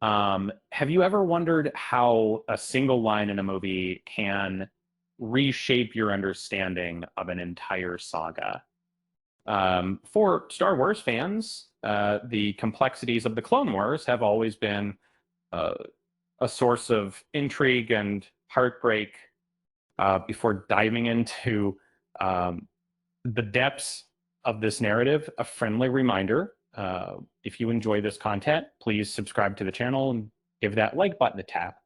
Have you ever wondered how a single line in a movie can reshape your understanding of an entire saga? For Star Wars fans, the complexities of the Clone Wars have always been uh, a source of intrigue and heartbreak. Before diving into um, the depths of this narrative, a friendly reminder, if you enjoy this content, please subscribe to the channel and give that like button a tap.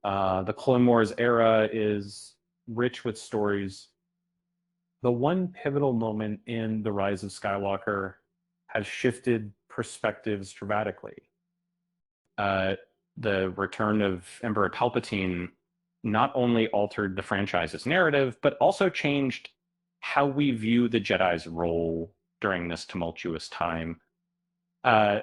The Clone Wars era is rich with stories. The one pivotal moment in The Rise of Skywalker has shifted perspectives dramatically. Uh, the return of Emperor Palpatine not only altered the franchise's narrative, but also changed how we view the Jedi's role during this tumultuous time. Uh,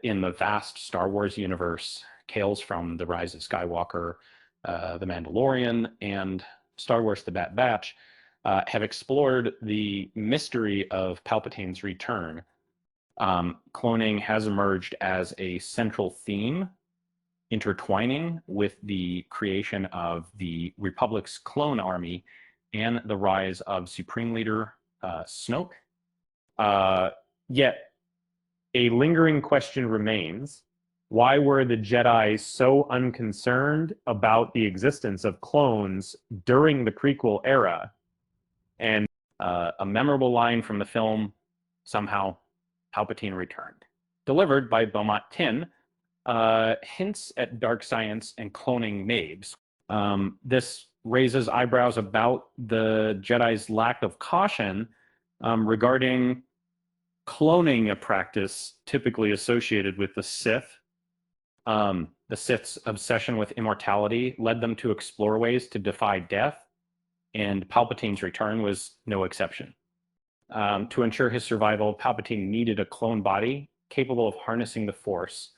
in the vast Star Wars universe, tales from The Rise of Skywalker, The Mandalorian, and Star Wars The Bad Batch have explored the mystery of Palpatine's return. Cloning has emerged as a central theme, intertwining with the creation of the Republic's clone army and the rise of Supreme Leader Snoke. Yet, a lingering question remains. Why were the Jedi so unconcerned about the existence of clones during the prequel era? And a memorable line from the film, somehow Palpatine returned, delivered by Beaumont Tin, hints at dark science and cloning Mabes. This raises eyebrows about the Jedi's lack of caution regarding cloning, a practice typically associated with the Sith. The Sith's obsession with immortality led them to explore ways to defy death, and Palpatine's return was no exception. To ensure his survival, Palpatine needed a clone body capable of harnessing the Force.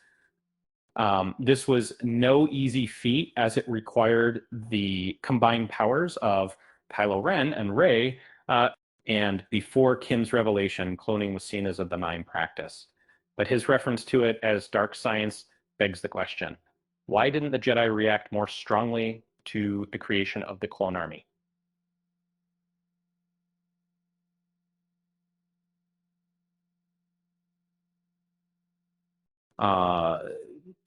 This was no easy feat, as it required the combined powers of Kylo Ren and Rey, and before Kim's revelation, cloning was seen as a benign practice. But his reference to it as dark science begs the question, why didn't the Jedi react more strongly to the creation of the clone army? Uh,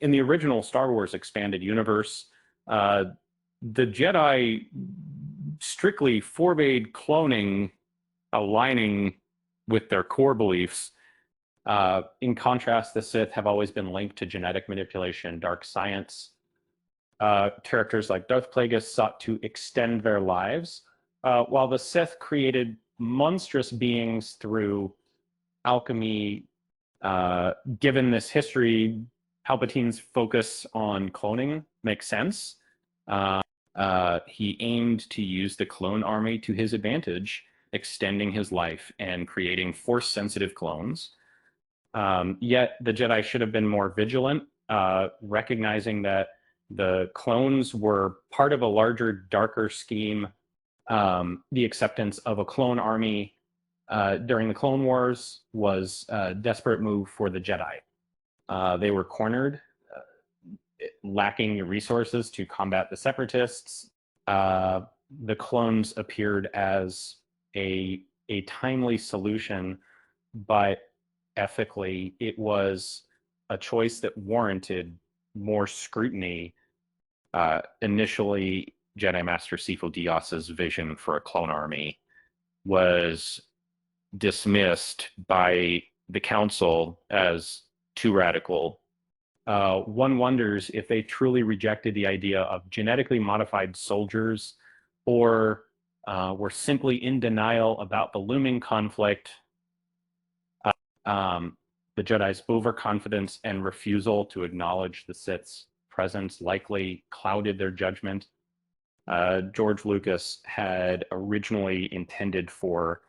in the original Star Wars expanded universe, the Jedi strictly forbade cloning aligning with their core beliefs. In contrast, the Sith have always been linked to genetic manipulation, dark science. Characters like Darth Plagueis sought to extend their lives, while the Sith created monstrous beings through alchemy. Given this history, Palpatine's focus on cloning makes sense. He aimed to use the clone army to his advantage, extending his life and creating force-sensitive clones. Yet the Jedi should have been more vigilant, recognizing that the clones were part of a larger, darker scheme. The acceptance of a clone army during the Clone Wars was a desperate move for the Jedi. They were cornered, lacking resources to combat the Separatists. The clones appeared as a timely solution, but ethically, it was a choice that warranted more scrutiny. Initially, Jedi Master Sifo Dyas's vision for a clone army was dismissed by the council as too radical. One wonders if they truly rejected the idea of genetically modified soldiers, or were simply in denial about the looming conflict. The Jedi's overconfidence and refusal to acknowledge the Sith's presence likely clouded their judgment. George Lucas had originally intended for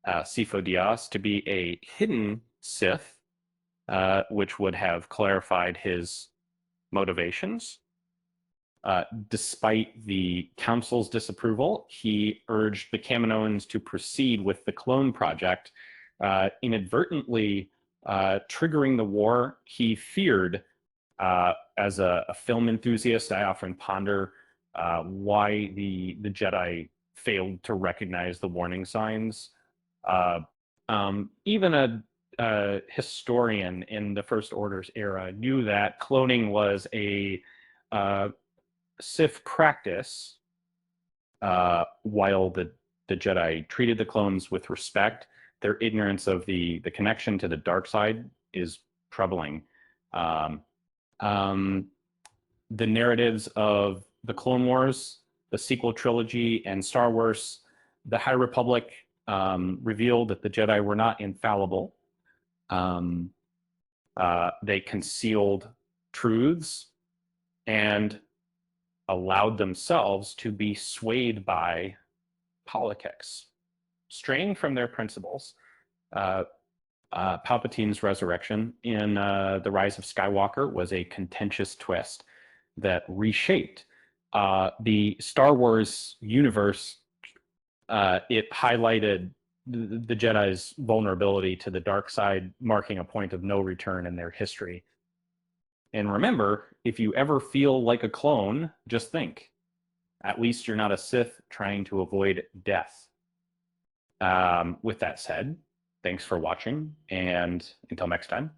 Sifo Dyas to be a hidden Sith, which would have clarified his motivations. Despite the council's disapproval, he urged the Kaminoans to proceed with the clone project, inadvertently triggering the war he feared As a film enthusiast, I often ponder why the Jedi failed to recognize the warning signs. Uh, Even a historian in the First Order's era knew that cloning was a uh, Sith practice, while the Jedi treated the clones with respect. Their ignorance of the connection to the dark side is troubling. Um, um, the narratives of the Clone Wars, the sequel trilogy, and Star Wars, the High Republic revealed that the Jedi were not infallible. Um, they concealed truths and allowed themselves to be swayed by politics, straying from their principles. Uh, Palpatine's resurrection in The Rise of Skywalker was a contentious twist that reshaped the Star Wars universe. It highlighted the Jedi's vulnerability to the dark side, marking a point of no return in their history. And remember, if you ever feel like a clone, just think, at least you're not a Sith trying to avoid death. With that said, thanks for watching, and until next time.